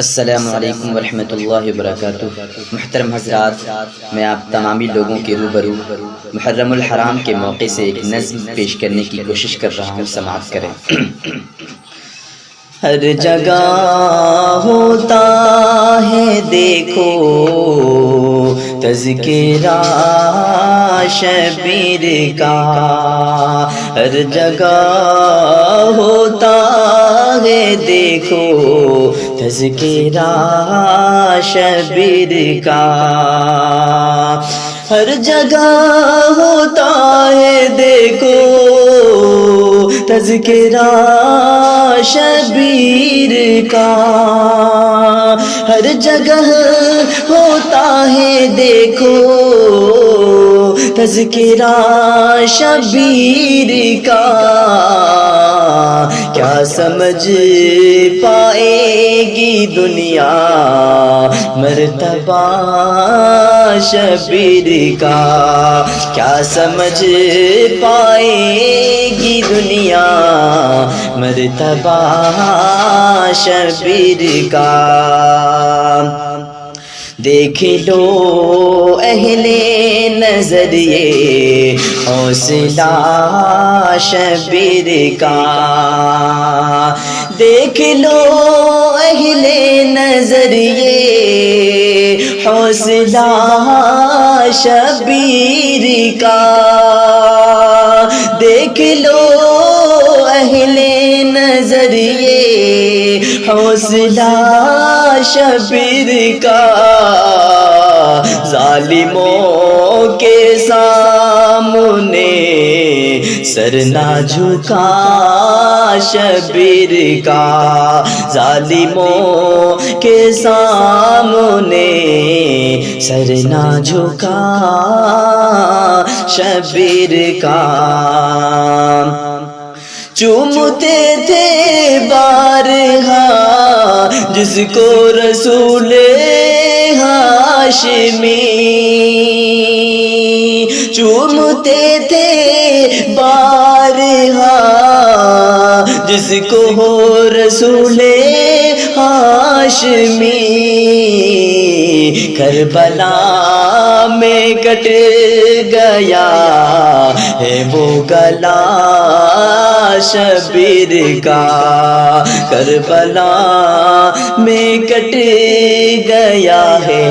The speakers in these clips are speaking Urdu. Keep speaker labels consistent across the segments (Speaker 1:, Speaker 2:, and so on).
Speaker 1: السلام علیکم ورحمۃ اللہ وبرکاتہ۔ محترم حضرات، میں آپ تمامی لوگوں کے روبرو محرم الحرام کے موقع سے ایک نظم پیش کرنے کی کوشش کر رہا ہوں، سماعت کریں۔ ہر جگہ ہوتا ہے دیکھو تذکرہ شبیر کا، ہر جگہ ہوتا ہے دیکھو تذکرہ شبیر کا، ہر جگہ ہوتا ہے دیکھو تذکرہ شبیر کا، ہر جگہ ہوتا ہے دیکھو تذکرہ شبیر کا، کیا سمجھ پائے گی دنیا مرتبہ شبیر کا، کیا سمجھ پائے گی دنیا مرتبہ شبیر کا۔ دیکھ لو اہل نظر یہ حوصلہ شبیر کا، دیکھ لو اہل نظر یہ حوصلہ شبیر کا، دیکھ لو اہل نظر یہ حوصلہ شبیر کا، ظالموں کے سامنے سر نہ جھکا شبیر کا، ظالموں کے سامنے سر نہ جھکا شبیر کا، چومتے تھے بارہا جس کو رسول ہاشمی، چومتے تھے بارہا جس کو ہو رسول ہاشمی، کربلا میں کٹ گیا ہے وہ گلا شبیر کا، کربلا میں کٹ گیا ہے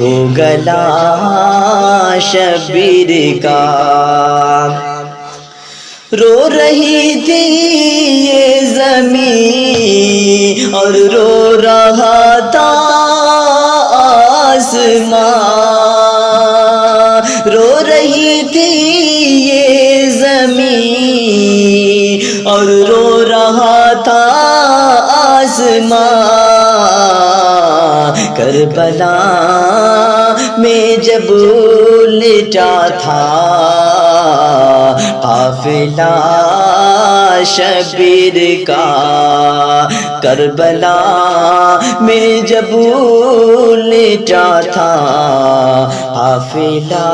Speaker 1: وہ گلا شبیر کا، رو رہی تھی یہ زمین اور رو رہا تھا آسمان، رو رہی تھی یہ زمین اور رو رہا تھا آسمان، کربلا میں جب لٹا تھا قافلہ شبیر کا، کربلا میں جب لٹا تھا قافلہ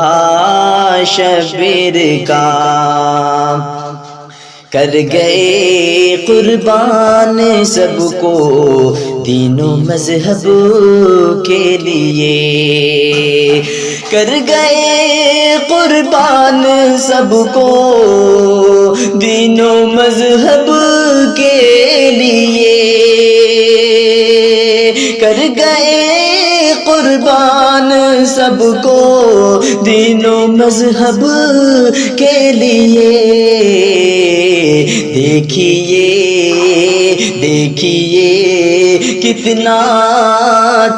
Speaker 1: شبیر کا، کر گئے قربان سب کو دین و مذہب کے لیے، کر گئے قربان سب کو دین و مذہب کے لیے، کر گئے قربان سب کو دین و مذہب کے لیے، دیکھیے دیکھیے کتنا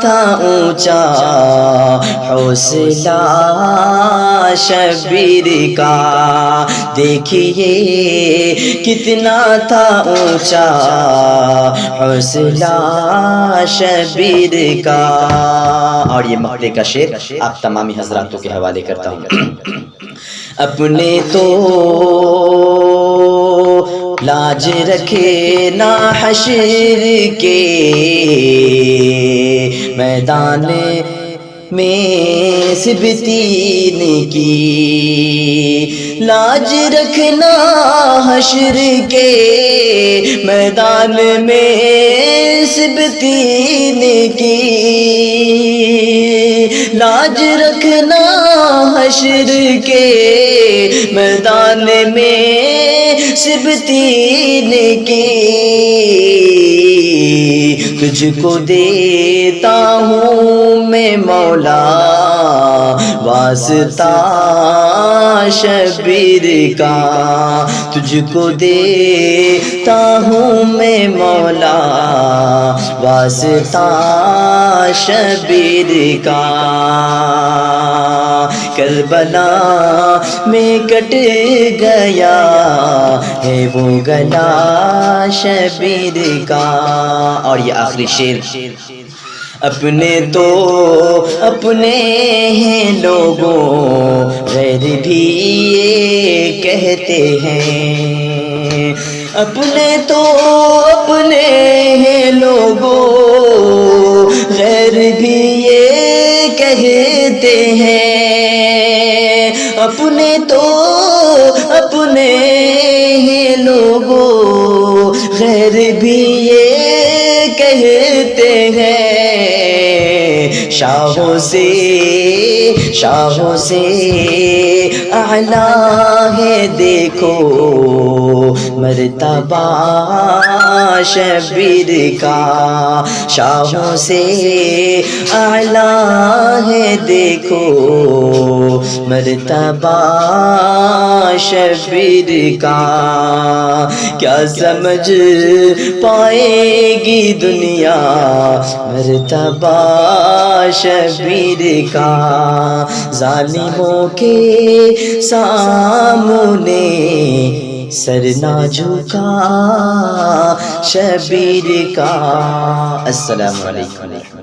Speaker 1: تھا اونچا حوصلہ شبیر کا، دیکھیے کتنا تھا اونچا حوصلہ شبیر کا۔ اور یہ مقطع کا شعر آپ تمامی حضراتوں کے حوالے کرتا ہوں۔ اپنے تو لاج رکھے نہ حشر کے میدان میں سبتین کی لاج رکھنا حشر کے میدان میں سبتین کی لاج رکھنا حشر کے میدان میں سبتین کی تجھ کو دیتا ہوں میں مولا واسطہ شبیر کا تجھ کو دیتا ہوں میں مولا واسطہ شبیر کا کربلا میں کٹ گیا ہے وہ گلا شبیر کا. اور یہ آخری شعر اپنے تو اپنے ہیں لوگوں غیر بھی یہ کہتے ہیں اپنے تو اپنے ہیں لوگوں غیر بھی یہ کہتے ہیں اپنے تو اپنے ہیں لوگوں غیر بھی یہ کہتے ہیں شاہوں سے اعلیٰ ہے دیکھو مرتبہ شبیر کا شاہوں سے اعلیٰ ہے دیکھو مرتبہ شبیر کا. کیا سمجھ پائے گی دنیا مرتبہ شبیر کا ظالموں کے سامنے سر نہ جھکا شبیر کا. السلام علیکم.